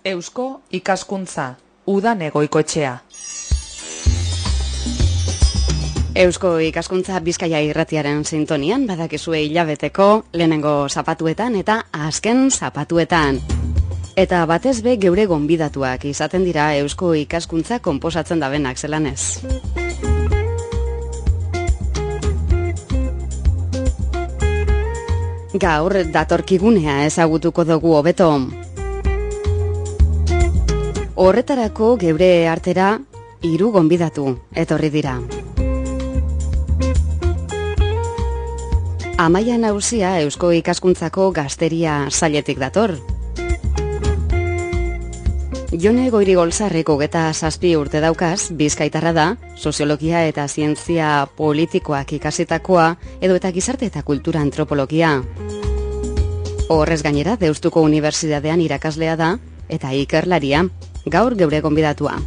Eusko ikaskuntza, udan egoikoetxea. Eusko ikaskuntza Bizkaia irratiaren sintonian, badakizue hilabeteko lehenengo zapatuetan eta azken zapatuetan. Eta batez be geure gonbidatuak izaten dira Eusko ikaskuntza konposatzen dabenak zelanez. Gaur datorkigunea ezagutuko dugu hobeto. Horretarako geure artera 3 gonbidatu etorri dira. Amaia Nauzia Eusko ikaskuntzako gazteria sailetik dator. Jone Goirigolzarrek 27 urte daukaz, bizkaitarra da, soziologia eta zientzia politikoak ikasitakoa, edo eta gizarte eta kultura antropologia. Horrez gainera, Deustuko Unibertsitatean irakaslea da, eta ikerlaria, gaur geure gonbidatua.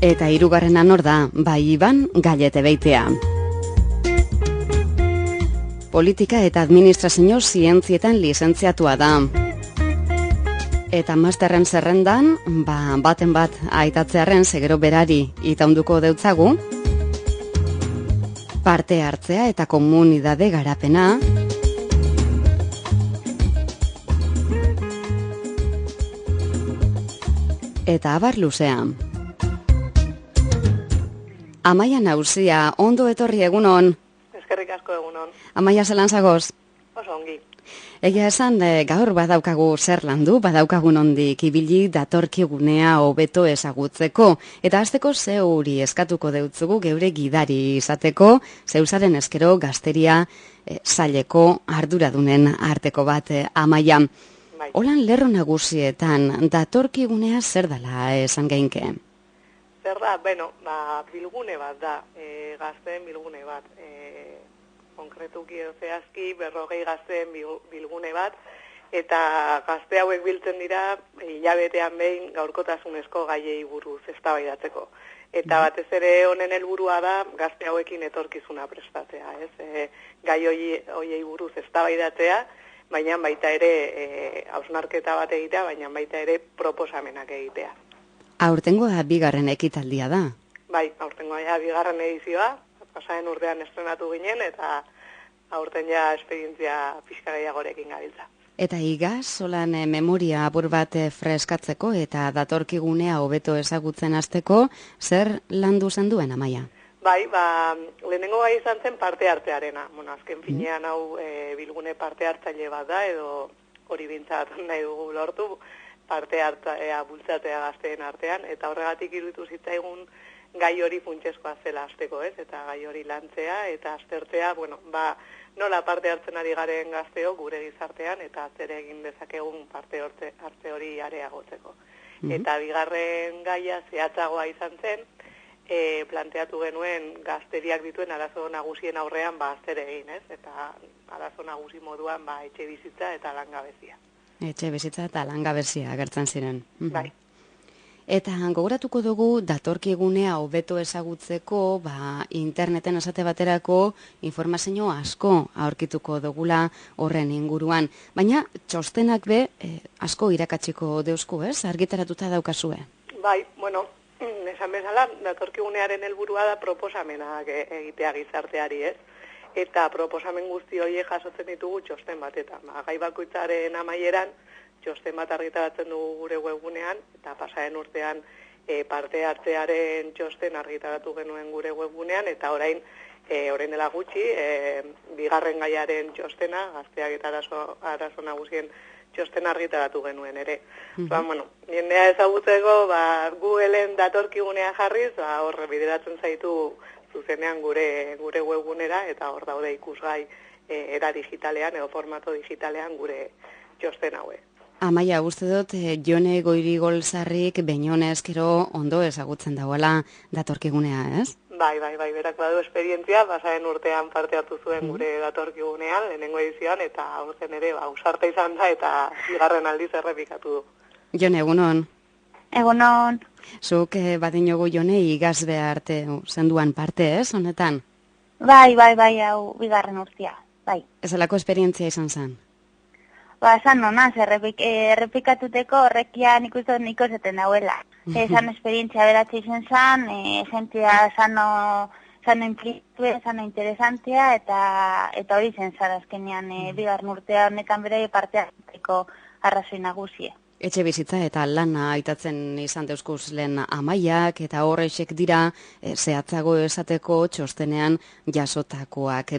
Eta 3. nor da, bai Iban Galletebeitea. Politika eta administrazio zientzietan lizentziatua da. Eta masterren zerrendan, baten bat aitatzearen segero berari itaunduko deutzagu, parte hartzea eta komunidade garapena, eta abar luzea. Amaia Nauzia, ondo etorri egunon. Eskerrik asko egunon. Amaia, zelan zagoz? Oso ongi. Egia esan, gaur badaukagu zer landu, badaukagu nondik ibili datorkigunea hobeto ezagutzeko. Eta hasteko zeuri eskatuko deutzugu geure gidari izateko, zeuzaren eskero gazteria saileko arduradunen arteko bat, Amaia. Bai. Holan lerro nagusietan datorkigunea zer dela esan geinke? Zer da, bilgune bat da, gazteen bilgune bat. Konkretuki zehazki 40 gazteen bilgune bat, eta gazte hauek biltzen dira hilabetean behin gaurkotasunezko gaiei buruz eztabaidatzeko. Eta batez ere honen helburua da gazte hauekin etorkizuna prestatzea, ez? Gai hoiei buruz eztabaidatzea, baina baita ere hausnarketa bat egitea, baina baita ere proposamenak egitea. Aurtengoa 2. ekitaldia da. Bai, aurtengoa 2. edizioa, pasaren urtean estrenatu ginen, eta aurten ja esperientzia pixka gehiagorekin gabiltza. Eta igaz, solan memoria apur bat freskatzeko eta datorkigunea hobeto ezagutzen hasteko, zer landu zenduen, Amaia? Bai, lehenengo gai izan zen parte hartzearena. Azken finean hau bilgune parte hartzaile bat da, edo hori bintzat nahi dugu lortu, parte hartzea bultzatea gazteen artean, eta horregatik iruditu zitzaigun gai hori funtsezkoa zela hasteko, ez? Eta gai hori lantzea eta aztertzea, nola parte hartzen ari garen gazteo gure gizartean eta zer egin dezakegun parte hartze hori areagotzeko. Eta 2. gaia zehatzagoa izan zen, planteatu genuen gazteriak dituen arazo nagusien aurrean zer egin, ez? Eta arazo nagusi moduan etxe bizitza eta langabezia. Etxe bizitza eta langabezia agertzen ziren. Bai. Eta gogoratuko dugu datorkigunea hobeto ezagutzeko, interneten esate baterako informazio asko aurkituko dugula horren inguruan. Baina txostenak asko irakatsiko deusku, ez? Argitaratuta daukazue. Bai, esan bezala, datorkigunearen helburua da proposamenak egitea gizarteari, ez? Eta proposamen guzti horiek jasotzen ditugu txosten batetan. Gai bakoitzaren amaieran, txosten bat argitaratzen dugu gure webgunean, eta pasaren urtean parte hartzearen txosten argitaratu genuen gure webgunean, eta orain dela gutxi, 2. gaiaren txostena, gazteak eta arazo nagusien txosten argitaratu genuen ere. Jendea ezagutzeko, Googleen datorkigunea jarriz, horre bideratzen zaitu zuzenean gure webgunera, eta hor daude ikusgai era digitalean edo formato digitalean gure txosten hauek. Amaia, uste dut, Jone Goirigolzarrik Beñonezkero ondo ezagutzen dagoela datorkigunea, ez? Bai, berak badu esperientzia, pasaren urtean parte hartu zuen gure datorkigunean, lehenengo edizioan, eta aurten ere, ausarta izan da, eta 2. aldiz errepikatu du. Jone, egunon. Egunon. Zuk badinogu Jone igazbe arte zenduan parte, ez, honetan? Bai, hau 2. urtea, bai. Ezalako esperientzia izan zen? esan nonaz, errepikatuteko horrekia nik uste dut niko zeten dauela. Esan esperientzia beratxe izen zan, jentia sano implikatu, sano interesantea, eta hori zen zara azkenean, bigarren urtea honetan bere parteako arrazoi nagusie. Etxe bizitza eta lana aitatzen izan deuzkuz lehen Amaiak eta horrexek dira zehatzago esateko txostenean jasotakoak.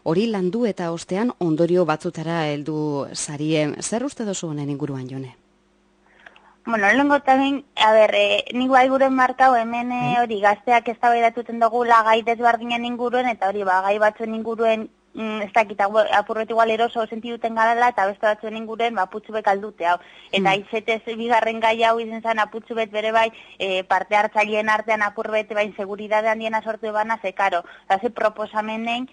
Hori landu eta ostean ondorio batzutara heldu zarie. Zer uste dozu honen inguruan, Jone? Bueno, lehenko tamen, nik bai gure markau hemen hori gazteak eztabaidatuten dugula gai desberdinen inguruen, eta hori gai batzuen inguruen ez dakit, apurret igual eroso sentiduten garala, eta beste batzuen inguruen aputzu bek aldute hau. Eta izetez bigarren gai hau izen zen aputzu bet bere bai parte hartzaileen artean apurbet bain seguridade handiena sortu ebana zekaro. Ze proposamenein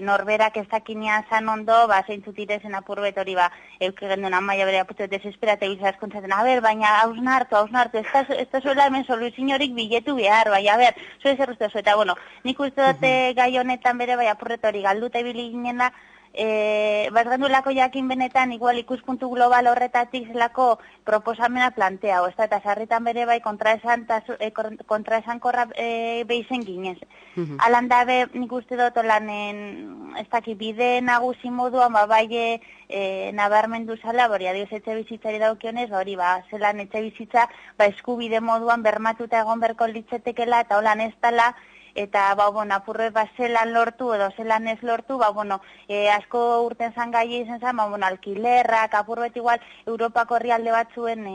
norberak ez dakinean zan ondo, zeintzut irezen apurbet hori euke genduen Amaia bere aputzu desesperate bizaz kontzaten, baina hausnartu, ez da zuela hemen soluziorik biletu behar, zure zer uste zu, eta bueno, nik uste dute gai honetan bere bai apurret hori galduta ibili ginen da, bazganduelako jakin benetan, igual ikuspuntu global horretatik zelako proposamena planteau, eta sarritan bere bai kontraesankorra behizen ginez. Alan dabe nik uste dut lanen, ez dakit bide nagusi moduan, bai nabarmendu zala, bori adioz etxe bizitzari daukionez, hori zelan etxe bizitza, eskubide moduan bermatuta egon berko litzetekela, eta holan ez dala, eta apurre zelan lortu edo zelan ez lortu, asko urten zan gai izan zan, alkilerrak, apurret igual Europako herrialde batzuen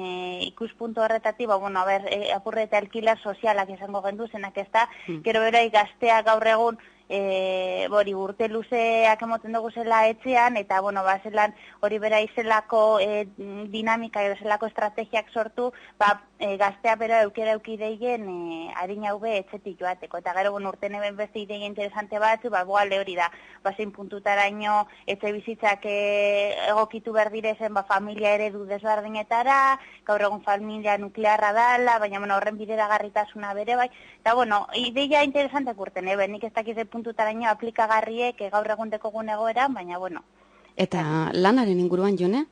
ikuspuntu horretatik, apurre eta alkiler sozialak izango gendu zenak ez da, gero berai gazteak gaur egun urte luzeak emoten dugu zela etxean, eta zelan hori bera izelako dinamika edo zelako estrategiak sortu, gaztea bera eukera eukideien harin haube etxetik joateko. Eta gero urten eben beste ideia interesante batzu, boale hori da, zein puntutaraino etxe bizitzak egokitu berdirezen familia eredu desberdinetara, gaur egun familia nuklearra dala, baina horren bideragarritasuna bere bai, eta ideia interesantek urten eben, nik ez dakiz puntutaraino aplikagarriek gaur egun dekogun egoeran, baina Eta lanaren inguruan, Jone?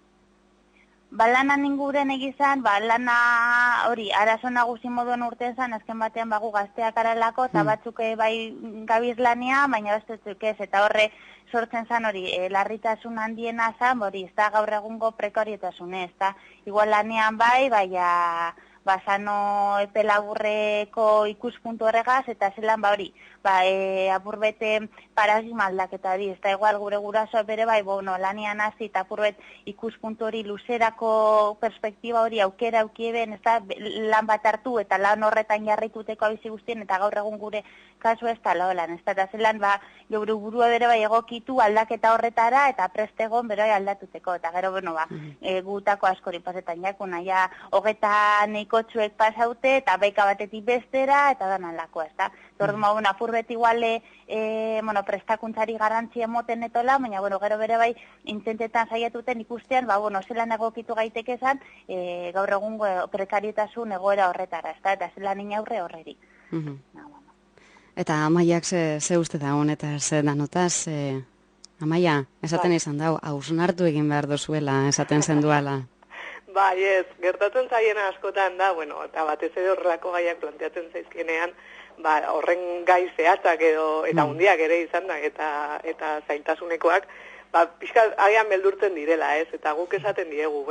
Lanan inguren egizan, lana hori, arazo nagusi moduan urten zan, azken batean gazteak aralako, eta batzuk bai gabiz lania, baina bestetzuk ez, eta horre sortzen zan hori, larritasun handiena zan, hori, ez da gaur egungo prekariotasunez, eta igual lanean baina basano epe laburreko ikuspuntu horregaz, eta zelan hori, apurbete paradigma aldaketa hori, ez da igual gure gurasoa bere lanian hasi eta apurbet ikuspuntu hori luzerako perspektiba hori aukera aukieben, ez da lan bat hartu eta lan horretan jarrituteko abizi guztien, eta gaur egun gure kasu ez da lan, ez da zelan geure burua bere egokitu aldaketa horretara eta prestegon bere aldatuteko, eta gero gutako askori pasetan jakuna, hogeta neikotxuek pasaute eta beka batetik bestera, eta dan alako, ez da. Orduan, apurbet iguale prestakuntzari garrantzia emoten etola, baina gero bere bai intentetan saiatuten ikustean, zelan egokitu gaiteke esan, gaur egun prekariotasun egoera horretara, eta zelan inaurre horreri. Eta Amaiak ze uste da honetaz danotaz, Amaia, esaten izan dau, hausnartu egin behar dozuela, esaten zenduala. Bai, ez, gertatzen zaiena askotan da, eta batez ere horrelako gaiak planteatzen zaizkienean, horren gai zehatzak edo eta hundiak ere izan da eta zaintasunekoak pixka agian beldurtzen direla, ez? Eta guk esaten diegu,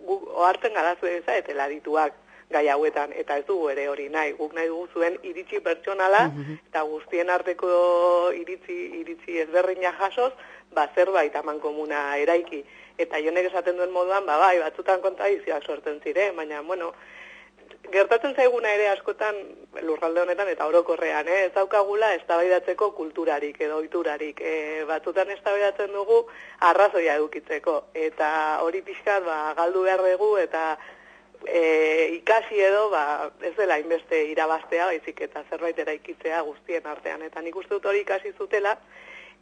guk ohartzen garazu ezatela dituak gai hauetan, eta ez dugu ere hori nahi, guk nahi dugu zuen iritzi pertsonala eta guztien arteko iritzi ezberdina jasoz, zerbait amankomuna eraiki. Eta Jonek esaten duen moduan, batzutan kontradizioak sortzen ziren, baina, gertatzen zaiguna ere askotan lurralde honetan eta orokorrean, ez daukagula eztabaidatzeko kulturarik edo ohiturarik. Batzutan eztabaidatzen dugu arrazoia edukitzeko, eta hori pixkat galdu behar dugu eta ikasi edo ez dela inbeste irabaztea, baizik eta zerbait eraikitzea guztien artean. Eta nik uste dut hori ikasi zutela,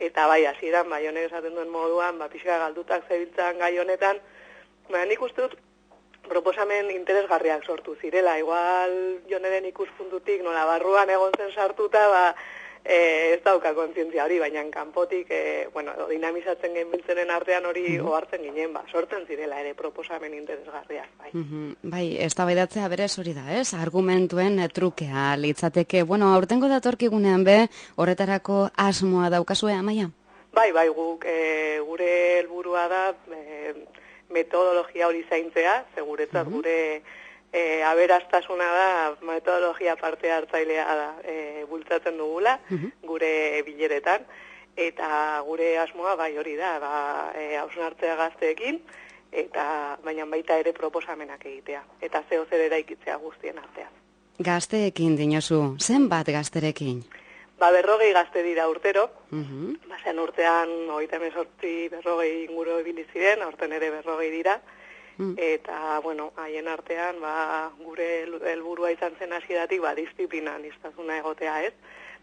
eta hasieran Jonek esaten duen moduan, pixka galdutak zebiltzan gai honetan, nik uste dut proposamen interesgarriak sortu zirela. Igual Joneren ikuspuntutik nola barruan egon zen sartuta, ez dauka kontzientzia hori, baina kanpotik, dinamizatzen genbiltzenen artean hori ohartzen ginen, sortzen zirela ere proposamen interesgarriak, bai. Bai, eztabaidatzea berez hori da, ez? Argumentuen trukea litzateke. Aurtengo datorkigunean horretarako asmoa daukazue, Amaia? Bai, guk gure helburua da metodologia hori zaintzea, seguretzat gure aberastasuna da metodologia parte hartzailea da bultzatzen dugula, gure bileretan, eta gure asmoa bai hori da, hausnartzea gazteekin, baina baita ere proposamenak egitea, eta zeo zer eraikitzea guztien artean. Gazteekin dinozu, zenbat gazterekin? 40 gazte dira urtero, zen urtean 38-40 inguru ibili ziren, aurten ere 40 dira, eta, haien artean, gure helburua izan zen hasieratik, disiplina aniztasuna egotea, ez?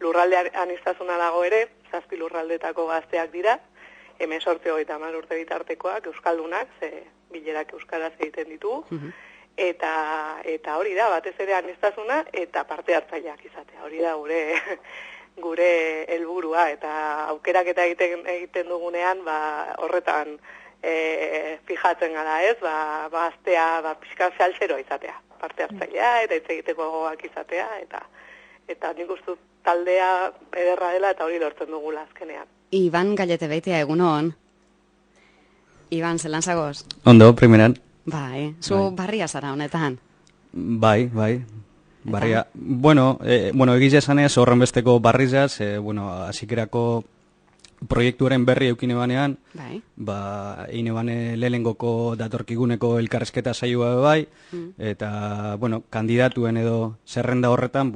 Lurralde aniztasuna dago ere, 7 lurraldetako gazteak dira, 18-30 urte bitartekoak, euskaldunak, ze bilerak euskaraz egiten ditugu, eta hori da, batez ere aniztasuna eta parte hartzaileak izatea, hori da gure helburua, eta aukeraketa egiten dugunean, horretan fijatzen gara, ez? Gaztea, pixka salsero izatea, parte hartzailea, eta hitz egiteko gogoak izatea, eta nik uste taldea ederra dela, eta hori lortzen dugula azkenean. Iban Gallete beitea, egunon. Iban, zelan zagoz? Ondo, primeran. Bai, zu barria zara honetan. Bai. Barria. Egiz esanez, horren besteko barrizaz, hasikerako proiektuaren berri eukine banean, egine bane lehenengoko datorkiguneko elkarrezketa saioa bai, eta, kandidatuen edo zerrenda horretan,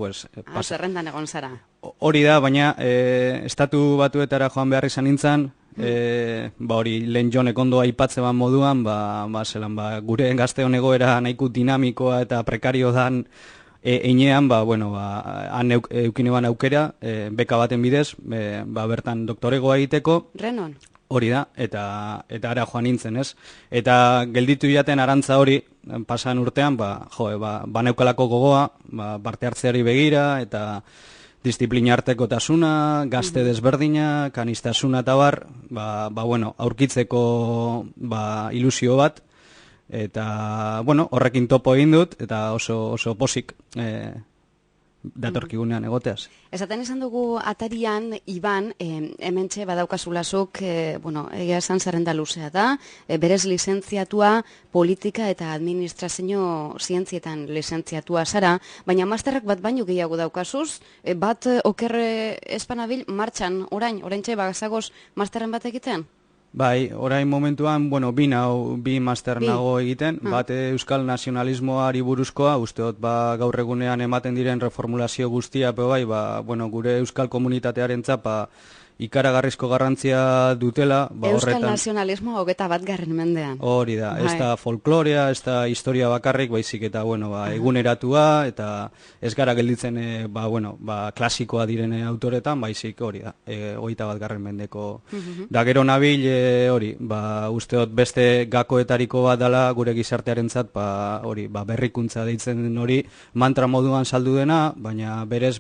zerrendan egon zara. Hori da, baina estatu batuetara joan behar izan nintzen, hori lehen jonek ondo aipatze ban moduan, gure gazte honegoera nahiko dinamikoa eta prekario dan einean, han eukine ban aukera, beka baten bidez, bertan doktoregoa egiteko. Renon? Hori da, eta ara joan nintzen, ez? Eta gelditu jaten arantza hori, pasan urtean, baneukalako gogoa, parte hartzeari begira, eta disiplina arteko tasuna, gazte desberdina, kanistasuna eta bar, aurkitzeko ilusio bat, eta, horrekin topo egin dut, eta oso posik datorkigunean egoteaz. Esaten esan dugu atarian, Iban, hementxe badaukazulazuk, egia esan zerrenda luzea da, berez lizentziatua politika eta administrazio zientzietan lizentziatua zara, baina masterrak bat baino gehiago daukazuz, bat okerre espanabil martxan, oraintxe bagazagoz masterren bat egiten? Bai, orain momentuan, bi master nago egiten, bat euskal nazionalismoari buruzkoa, usteot gaur egunean ematen diren reformulazio guztia, gure euskal komunitatearen txapa ikaragarrizko garrantzia dutela. Euskal nazionalismo 21. mendean. Hori da, ez da folklorea, ez da historia bakarrik, baizik eta eguneratua, eta ez gara gelditzen klasikoa direne autoretan, baizik hori da, 21. mendeko. Da gero nabil, hori, usteot beste gakoetariko bat dela gure gizartearen zat, berrikuntza deitzen hori mantra moduan saldu dena, baina berez,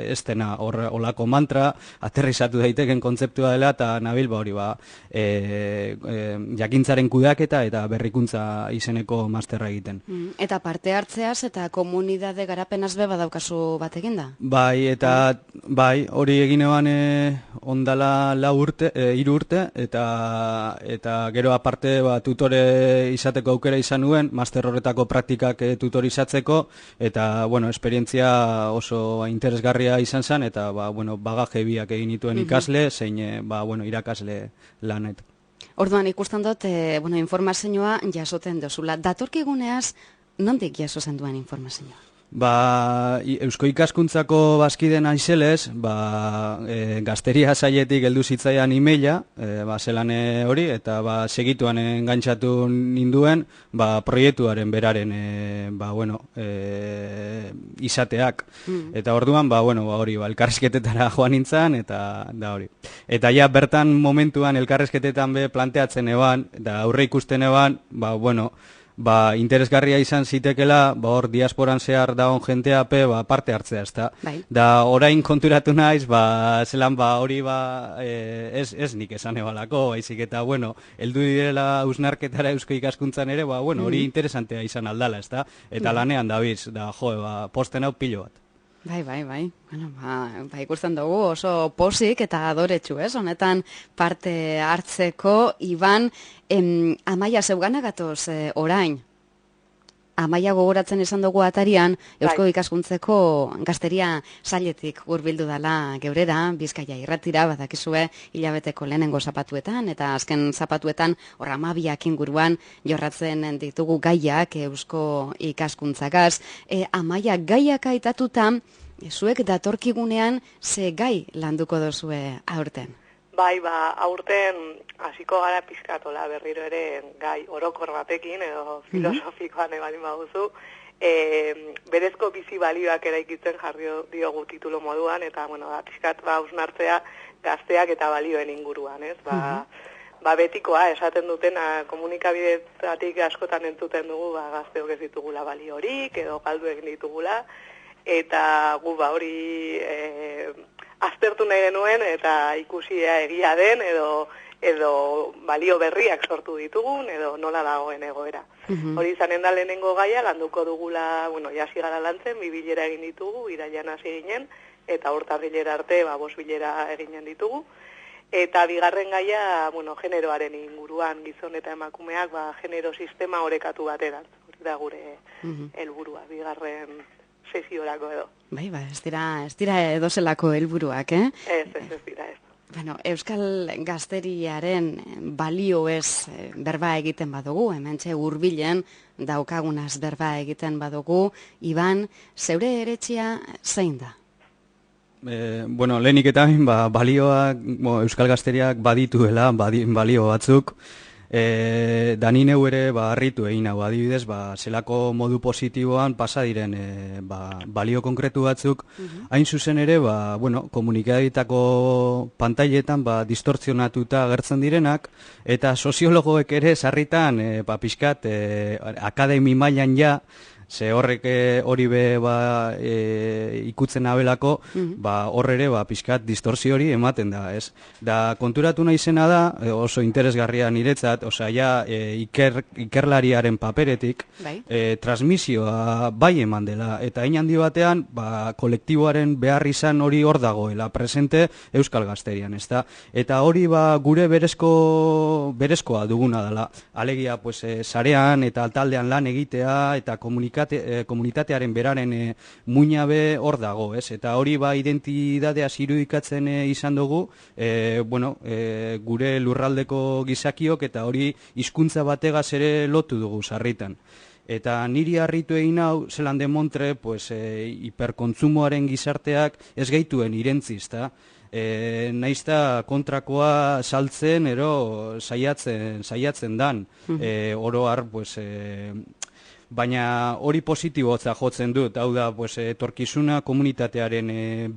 ez dena olako mantra, aterrizatu daiteken kontzeptua dela, eta nabil jakintzaren kudeaketa eta berrikuntza izeneko masterra egiten. Eta parte hartzeaz eta komunidade garapenaz beba daukazu bat eginda? Bai, hori egin eban ondala 3 urte, eta gero aparte tutore izateko aukera izan nuen, master horretako praktikak tutorizatzeko, eta, esperientzia oso interesgarria izan zen, eta, bagaje biak egin nituen ikasle, zein, irakasle lanet. Orduan ikusten dut, informazioa jasoten dozula. Datorkiguneaz, nondik jaso zen duen informazioa? Eusko ikaskuntzako bazkiden aizelez, gazteria saietik heldu zitzaian emaila, zelan hori, eta segituan engantzatu ninduen, proiektuaren beraren, izateak. Eta orduan, hori, elkarrezketetara joan nintzen, eta da hori. Eta ja, bertan momentuan elkarrezketetan planteatzen eban, eta aurre ikusten eban, interesgarria izan zitekela, hor diasporan zehar dagoen jenteape parte hartzea, ezta? Bai. Da orain konturatu naiz, zelan hori ez nik esan ebalako, baizik eta, bueno, heldu direla hausnarketara eusko ikaskuntzan ere, hori interesantea izan aldala, ezta? Eta lanean dabiz, posten hau pilo bat. Bai. Bueno, ikusten dugu oso posik eta adoretsu, honetan parte hartzeko. Iban, Amaia zeugana gatoz orain. Amaia gogoratzen esan dugu atarian, Eusko Ikaskuntzeko gazteria sailetik hurbildu dala geurera, Bizkaia irratira, badakizue hilabeteko lehenengo zapatuetan, eta azken zapatuetan hor 12 inguruan jorratzen ditugu gaiak Eusko Ikaskuntzagaz. Amaia, gaiak aitatuta, zuek datorkigunean ze gai landuko dozue aurten? Bai, aurten hasiko gara pizkatola berriro ere gai orokor batekin edo filosofikoan ebalin baduzu. Berezko bizi balioak eraikitzen jarri diogu titulu moduan, eta pizkat hausnartzea gazteak eta balioen inguruan, ez? Betikoa esaten dutena komunikabideetatik askotan entzuten dugu gazteok ez ditugula baliorik edo galdu egin ditugula, eta gu hori aztertu nahi genuen eta ikusia egia den edo balio berriak sortu ditugun edo nola dagoen egoera. Hori izanen da lehenengo gaia, landuko dugula, jasi gara lantzen, 2 bilera egin ditugu, irailean hasi ginen, eta urtarrilera arte 5 bilera eginen ditugu. Eta bigarren gaia, generoaren inguruan, gizon eta emakumeak, genero sistema orekatu bateran. Hori da gure helburua, bigarren sesiorako edo. Bai, ez dira edozelako helburuak, Ez dira, ez. Bueno, Euskal Gazteriaren balio ez berba egiten badugu, hementxe hurbilen daukagunaz berba egiten badugu. Iban, zeure eretxea zein da? Lehenik eta balioak, Euskal Gazteriak badituela, balio batzuk, Dani neu ere harritu egin hau, adibidez, zelako modu positiboan pasa diren balio konkretu batzuk, hain zuzen ere, komunikaditako pantailetan distortzionatuta agertzen direnak, eta soziologoek ere sarritan pixkat akademi mailan ja, ze horrek hori be ikutzen abelako, hor ere pixkat distorsio hori ematen da, ez? Da konturatu nahi zena da, oso interesgarria niretzat, ikerlariaren paperetik, transmisioa bai eman dela, eta hain handi batean, kolektiboaren behar izan hori hor dagoela, presente Euskal Gazterian, ez da? Eta hori gure berezkoa duguna dela, alegia sarean eta taldean lan egitea, eta komunitatearen beraren muinabe hor dago, ez? Eta hori identidadea irudikatzen izan dugu, gure lurraldeko gizakiok eta hori hizkuntza bategaz ere lotu dugu sarritan. Eta niri harritu egin hau, zelan demontre, hiperkontsumoaren gizarteak ez gaituen irentziz, da? Naizta kontrakoa saltzen, saiatzen dan, oro har, baina hori positibotza jotzen dut, hau da, etorkizuna komunitatearen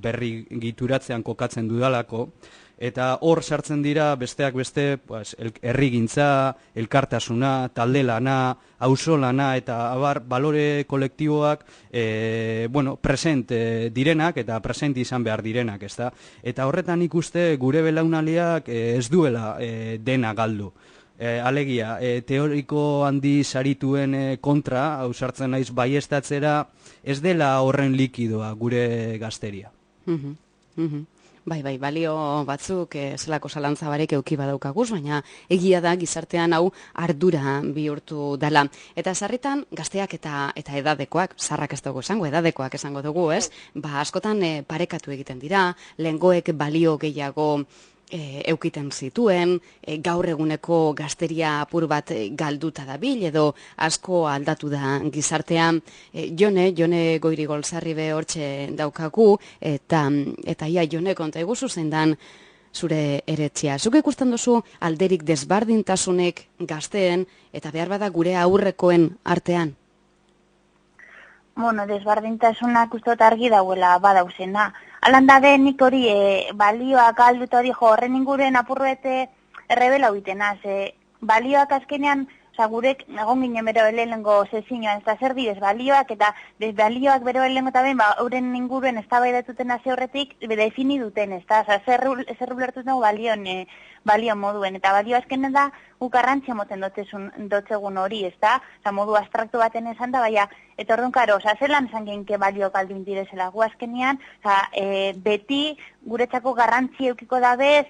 berri gituratzean kokatzen dudalako, eta hor sartzen dira besteak beste herrigintza, elkartasuna, talde lana, auzolana eta balore kolektiboak present direnak eta present izan behar direnak, ezta? Eta horretan ikuste gure belaunaldiak ez duela dena galdu. Alegia, teoriko handi sarituen kontra, hau sartzen naiz baiestatzera, ez dela horren likidoa gure gazteria. Bai, balio batzuk zelako zalantza barek eduki badaukaguz, baina egia da gizartean hau ardura bihurtu dela. Eta sarritan gazteak eta edadekoak, zarrak ez dugu esango, edadekoak esango dugu, ez? Askotan parekatu egiten dira, lehengoek balio gehiago eukiten zituen, gaur eguneko gazteria apur bat galduta dabil, edo asko aldatu da gizartean. Jone Goirigolzarri be hortxe daukagu, eta Jone, konta eguzu zein dan zure eretzia. Zuk ikusten duzu alderik desbardintasunek gazteen, eta behar bada gure aurrekoen artean? Desbardintasunak ustot argi dauela badauzena. Alanda nik hori balioak galduta hori horren inguruen apurruete errebela huitenaz. Balioak azkenean gurek egon ginen bero lehenengo sesioan, eta zer direz balioak, eta balioak bero lehenengo eta behin, euren inguruen eztabaidatuten hasi horretik, defini duten, zer ulertu dugu balio moduen, eta balio azkenen da, guk garrantzia moten dotzegun hori, modu abstraktu baten esan da, baina, eta orduan, karo, zelan esan genke balio kaldun direzela, gu azkenean, beti guretzako garrantzia eukiko dabez,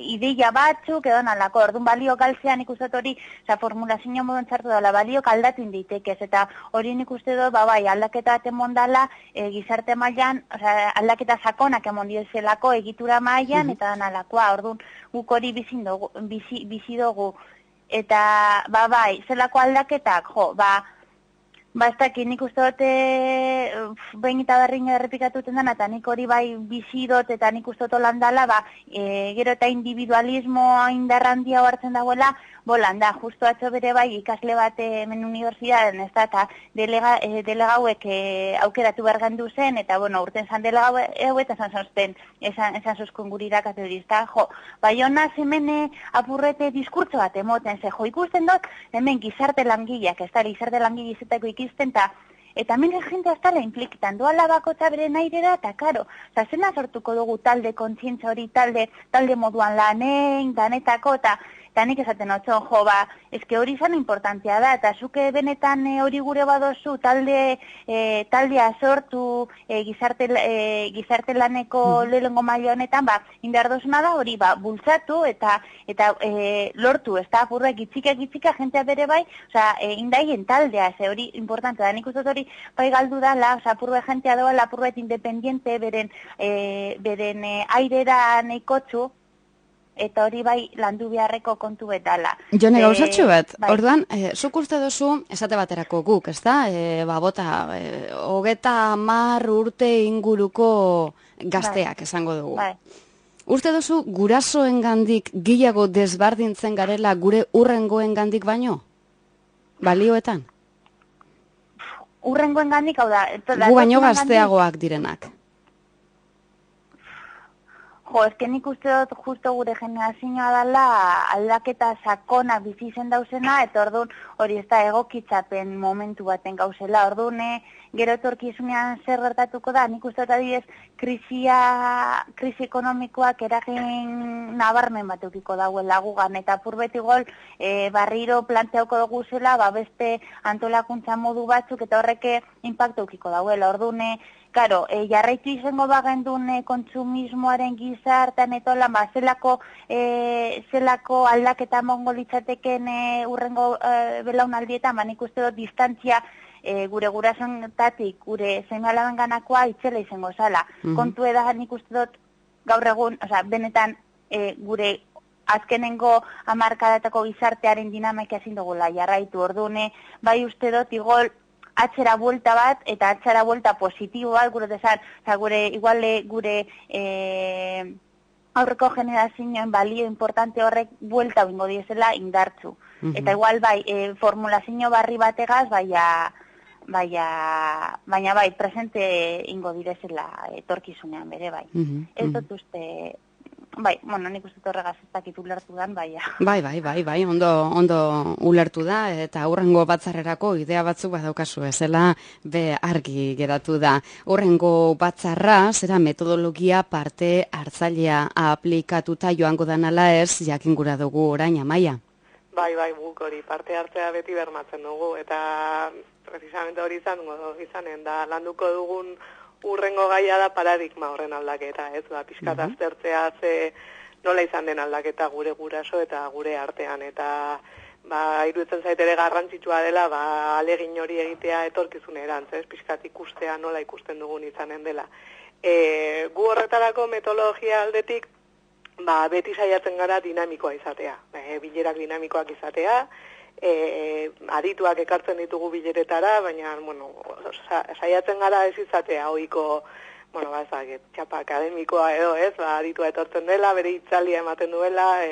ideia batzuk, edo nalako, orduan balio galtzean ikustot hori, formulazio moduen txartu dela, balio kaldatu inditekez, eta hori nik uste dut, aldaketa bat emondala, gizarte mailan, aldaketa sakonak emon dizelako egitura mailan, eta nalakoa, orduan, guk hori bizi dugu, eta, zelako aldaketak, ez dakit, nik uste dut behin eta berrin errepikatuten dena, eta nik hori bai bizi dut, eta nik uste dut holandala, gero eta individualismoa indarrandia hartzen dagoela, bolanda, justu atzo bere bai ikasle bat hemen unibertsitatean, eta delegauek aukeratu bergandu zen, eta urten zan delegau eta esan zuzkun guri irakatodizta, bai honaz hemen apurrete diskurtso bat emoten, ikusten dut, hemen gizarte langileak, gizarte langile izetako ikisten, eta hemen jente aztala implikitan, doala bakotza bere nairera, eta karo, zena sortuko dugu talde kontzientza hori, talde moduan lanein, danetako, eta nik esaten otxon, eske hori izan importantea da, eta zuke benetan hori gure badozu taldea sortu gizarte laneko lehengo maila honetan, indar dozuna da hori bultzatu eta lortu, ez da, apurra gitzika jentea bere bai, indaien taldea, hori importantea da, nik uste hori bai galdu dala, apurra jentea doa, apurra independiente beren airera neikotzu, eta hori bai landu beharreko kontu betala. Jone, gauzatxo bat, orduan, zuk uste duzu, esate baterako guk, ez da? Hogeta 10 urte inguruko gazteak esango dugu. Uste duzu, gurasoengandik gehiago desbardintzen garela gure urrengoengandik baino? Balioetan? Urrengoengandik, hau da... Gu baino gazteagoak direnak. Ez nik uste dut justo gure generazioa dela aldaketa sakona bizi zen dauzena, eta orduan hori ez da egokitzapen momentu baten gauzela. Orduan gero etorkizunean zer gertatuko da, nik uste dut adibidez krisi ekonomikoak eragin nabarmen bat eukiko dauela gugan, eta purbeti gol barriro planteauko dugu zela, beste antolakuntza modu batzuk, eta horreke impacto eukiko dauela. Orduan Karo, jarraitu izango bagendun kontsumismoaren gizartan etola, zelako aldaketa mongo litzateken urrengo belaunaldietan, nik uste dut distantzia gure gurasoetatik, gure zein ganakoa itzela izango zala. Kontu eda nik uste dut gaur egun, benetan gure azkenengo hamarkadatako gizartearen dinamika ezin dugula jarraitu. Orduan, bai uste dut igol atzera buelta bat, eta atzera buelta positibo bat, gure aurreko generazioen balio importante horrek buelta bingo diezela indartzu. Eta igual bai, formulazio barri bategaz, baina bai, presente ingo direzela etorkizunean bere bai. Ez dut uste... nik uste horregaz ez dakit ulertu dan, baina. Bai, ondo ulertu da, eta hurrengo batzarrerako idea batzuk badaukazu ezela be argi geratu da. Hurrengo batzarra, zera metodologia parte hartzailea aplikatuta joango danala ez, jakin gura dugu orain, Amaia. Bai, guk hori parte hartzea beti bermatzen dugu, eta precisamente hori izanen da landuko dugun urrengo gaia da paradigma horren aldaketa, ez? Pixkat aztertzea nola izan den aldaketa gure guraso eta gure artean, eta iruditzen zait ere garrantzitsua dela alegin hori egitea etorkizunerantz, ez? Pixkat ikustea nola ikusten dugun izanen dela. Gu horretarako metodologia aldetik beti saiatzen gara dinamikoa izatea, bilerak dinamikoak izatea, adituak ekartzen ditugu bileretara, baina, saiatzen gara ez izatea, ohiko, txapa akademikoa edo ez, aditua etortzen dela, bere itzalia ematen duela,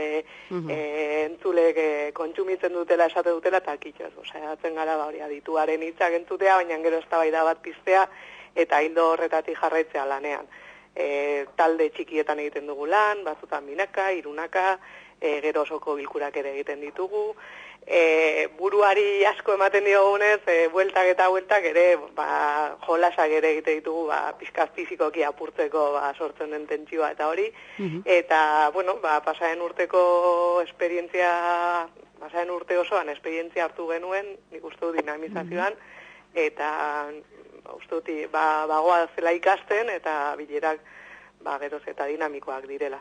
entzulek kontsumitzen dutela, esate dutela, eta kitxoz, saiatzen gara hori adituaren hitzak entzutea, baina gero eztabaida bat piztea, eta hildo horretatik jarraitzea lanean. Talde txikietan egiten dugu lan, batzutan binaka, hirunaka, gero osoko bilkurak ere egiten ditugu, buruari asko ematen diogunez, bueltak eta bueltak ere, jolasak ere egiten ditugu, pizkaz fizikoki apurtzeko sortzen den tentsioa eta hori, eta, bueno, pasaren urteko esperientzia, pasaren urte osoan esperientzia hartu genuen, nik uste du dinamizazioan, eta uste dut, bagoa zela ikasten, eta bilerak, geroz eta dinamikoak direla.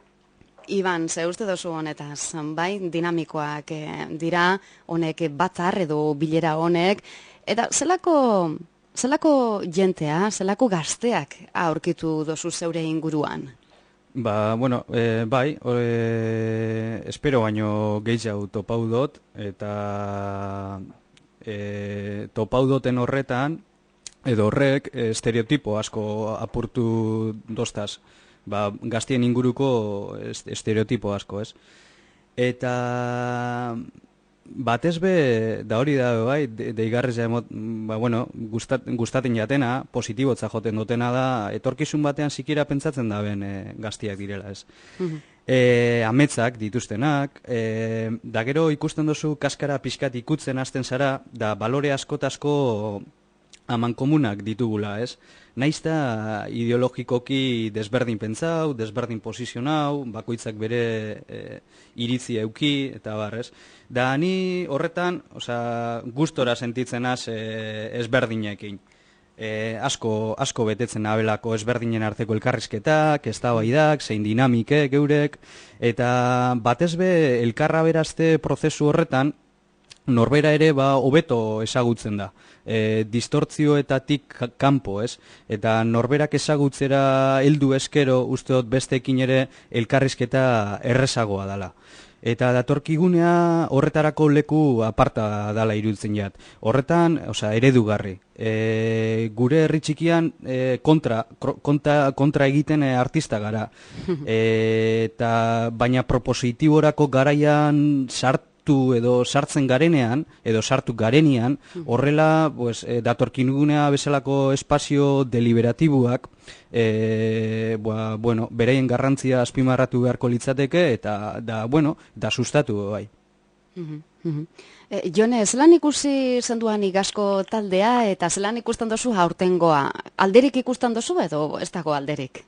Iban, ze uste dozu honetaz, bai, dinamikoak dira, honek batzar edo bilera honek, eta zelako jentea, zelako gazteak aurkitu dozu zeure inguruan? Bueno, bai, espero baino gehiago topau dut, eta topau duten horretan, edo horrek estereotipo asko apurtu dostaz, gaztien inguruko estereotipo asko, ez? Eta batez be, da hori da, bai, deigarrez gustaten jatena, positibotza joten dutena da, etorkizun batean zikira pentsatzen da ben gaztiak direla, ez? Ametzak dituztenak, da gero ikusten duzu kaskara pixkat ikutzen hasten zara, da balore askotasko amankomunak ditugula, ez? Naizta ideologikoki desberdin pentsau, desberdin posizionau, bakoitzak bere iritzi euki, eta barrez. Da ni horretan, gustora sentitzenaz ezberdinekin. Asko betetzen abelako ezberdinen arteko elkarrizketak, eztabaidak, zein dinamike geurek, eta batez be elkarra berazte prozesu horretan, norbera ere hobeto ezagutzen da. Distortzioetatik kanpo, ez? Eta norberak ezagutzera heldu eskero usteot besteekin ere elkarrizketa errezagoa dela. Eta datorkigunea horretarako leku aparta dala iruditzen jat. Horretan, eredugarri. Gure herri txikian kontra egiten artista gara. Baina propositiborako garaian sartzen garenean, edo sartu garenian, horrela datorkigunea bezalako espazio deliberatibuak beraien garrantzia azpimarratu beharko litzateke, eta da sustatu bai. Jone, zelan ikusi zenduan igasko taldea, eta zelan ikusten dozu aurtengoa? Alderik ikusten dozu edo ez dago alderik?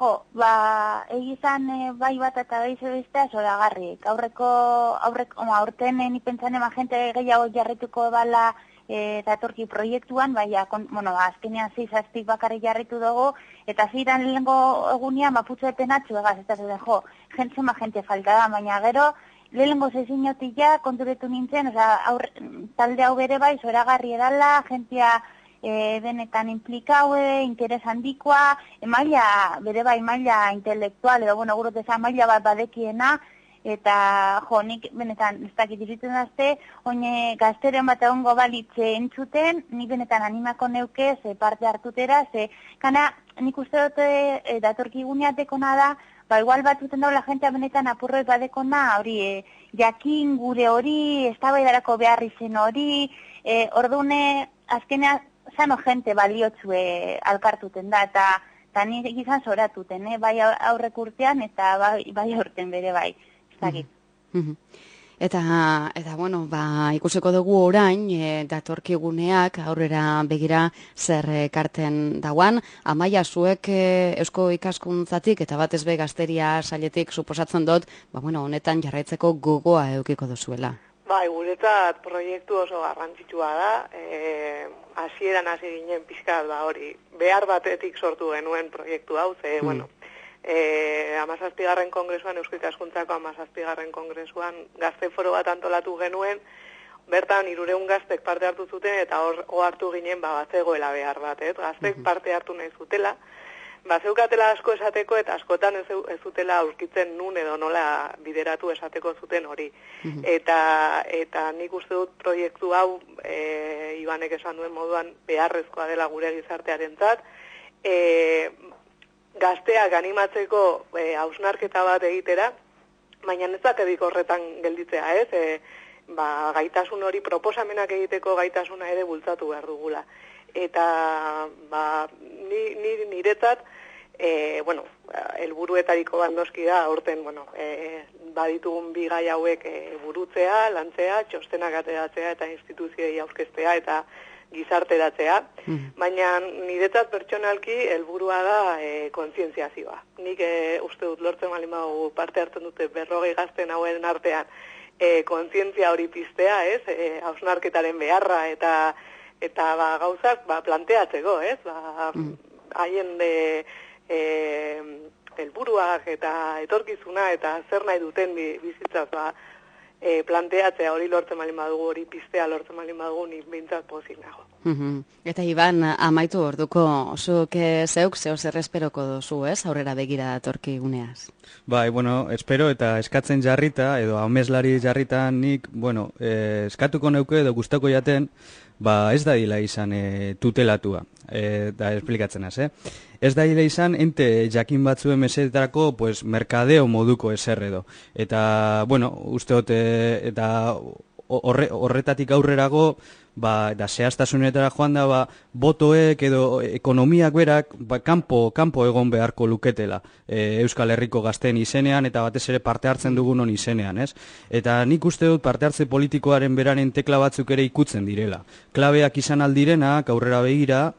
Egizan bai bat eta bai zebiztea zoragarrik. Aurten nipentsan ema jente gehiago jarrituko bala datorki proiektuan, azkenean 6 bakarrik jarritu dugu, eta ziren lehenko egunean putzu epenatxu egaz, eta zema jente falta da, baina gero lehenko zezinotik ja konturetu nintzen, talde hau bere bai zoragarri edala, jentia benetan implikaue, interes handikoa, bere bai maila intelektual, edo guroteza maila bat badekiena, eta nik benetan ez dakit iruditzen dazte, oine gazteren bat egongo balitze entzuten, nik benetan animako neuke, parte hartutera, nik uste dute datorkigunea dekona da, igual batuten daula jentea benetan apurroi badekona, hori, jakin gure hori, eztabaidarako behar izen hori, ordune, azkenean, zano jente baliotzue alkartuten da, eta nik izan zoratuten, bai aurrek urtean, eta bai aurten bere bai, ez dakit. Eta ikusiko dugu orain, datorkiguneak aurrera begira zer karten dauan, Amaia zuek eusko ikaskuntzatik, eta batez be gazteria sailetik suposatzen dut, honetan jarraitzeko gogoa eukiko duzuela. Bai, guretzat proiektu oso garrantzitsua da, hasieran hasi ginen pixkat hori, behar batetik sortu genuen proiektu hau, 17. kongresuan, Eusko Ikaskuntzako 17. kongresuan gazte foro bat antolatu genuen, bertan 300 gaztek parte hartu zuten, eta hor hartu ginen batzegoela behar bat, gaztek parte hartu nahi zutela, zeukatela asko esateko, eta askotan ez zutela aurkitzen nun edo nola bideratu esateko zuten hori. Eta nik uste dut proiektu hau, Ibanek esan duen moduan, beharrezkoa dela gure gizartearentzat, gazteak animatzeko hausnarketa bat egitera, baina ez baterik horretan gelditzea, ez? Gaitasun hori, proposamenak egiteko gaitasuna ere bultzatu behar dugula. Eta niretzat, bueno, helburuetariko bat noski da, aurten, bueno, baditugun bi gai hauek burutzea, lantzea, txostenak ateratzea eta instituzioei aurkeztea eta gizarteratzea, baina niretzat pertsonalki helburua da kontzientziazioa. Nik uste dut lortzen baldin badugu parte hartzen dute 40 gazten hauen artean kontzientzia hori piztea, ez? Hausnarketaren beharra eta gauzak planteatzeko, ez? Haien helburuak eta etorkizuna eta zer nahi duten bizitzaz planteatzea hori lortzen baldin badugu, hori piztea lortzen baldin badugu, nik behintzat pozik nago. Eta Iban, amaitu orduko, zuk zeuk zeo zer esperoko duzu, ez? Aurrera begira etorkiguneaz. Bai, bueno, espero eta eskatzen jarrita, edo ameslari jarrita nik, bueno, eskatuko neuke edo gustako jaten, ez da dila izan tutelatua, da esplikatzen az, Ez da izan, ente jakin batzuen mesedetarako, pues, merkadeo moduko ezer edo. Eta, bueno, usteot, eta horretatik aurrerago, da zehaztasunetara joan da, botoek edo ekonomiak berak, kanpo egon beharko luketela. Euskal Herriko gazteen izenean, eta batez ere parte hartzen dugunon izenean, ez? Eta nik uste dut parte hartze politikoaren beraren tekla batzuk ere ikutzen direla. Klabeak izan aldirenak, aurrera begira,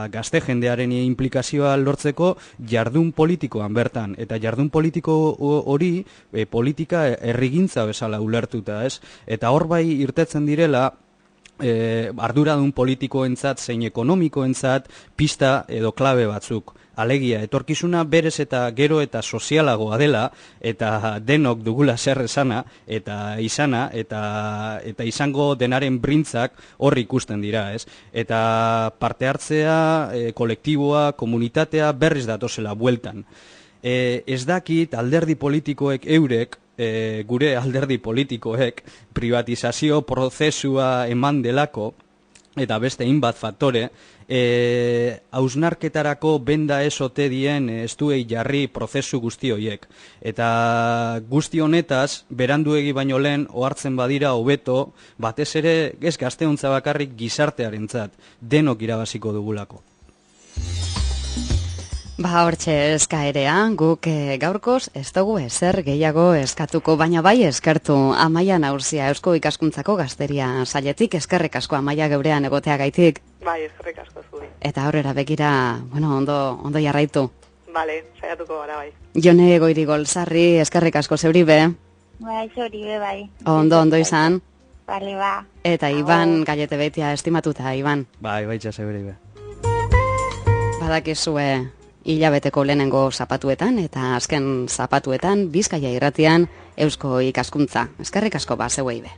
gazte jendearen implikazioa lortzeko jardun politikoan bertan. Eta jardun politiko hori, politika herrigintza bezala ulertuta, ez? Eta hor bai irtetzen direla, arduradun politikoentzat zein ekonomikoentzat pista edo klabe batzuk. Alegia, etorkizuna berez eta gero eta sozialagoa dela, eta denok dugula zer esana, eta izana, eta izango denaren brintzak hor ikusten dira, ez? Eta parte hartzea, kolektiboa, komunitatea berriz datozela bueltan. Ez dakit alderdi politikoek eurek, gure alderdi politikoek privatizazio prozesua eman delako, eta beste hainbat faktore, hausnarketarako benda ez ote dien estuei jarri prozesu guzti horiek. Eta guzti honetaz, beranduegi baino lehen ohartzen badira hobeto, batez ere ez gazteontza bakarrik gizartearentzat, denok irabaziko dugulako. Hortxe eskaerea, guk gaurkoz ez dugu ezer gehiago eskatuko, baina bai eskertu Amaia Naursia Eusko Ikaskuntzako Gazteria sailetik, eskerrik asko Amaia geurean egotea gaitik. Bai, eskerrik asko zuri. Eta aurrera begira, ondo jarraitu. Bale, saiatuko gara bai. Jone Goirigolzarri, eskerrik asko zeuribe. Bai, zeuribe bai. Ondo izan. Bale, ba. Eta Iban Gallete Beitia estimatuta, Iban. Bai, baitza zeuribe. Badakizue hilabeteko lehenengo zapatuetan eta azken zapatuetan Bizkaia irratian Eusko Ikaskuntza. Eskerrik asko zeuei be.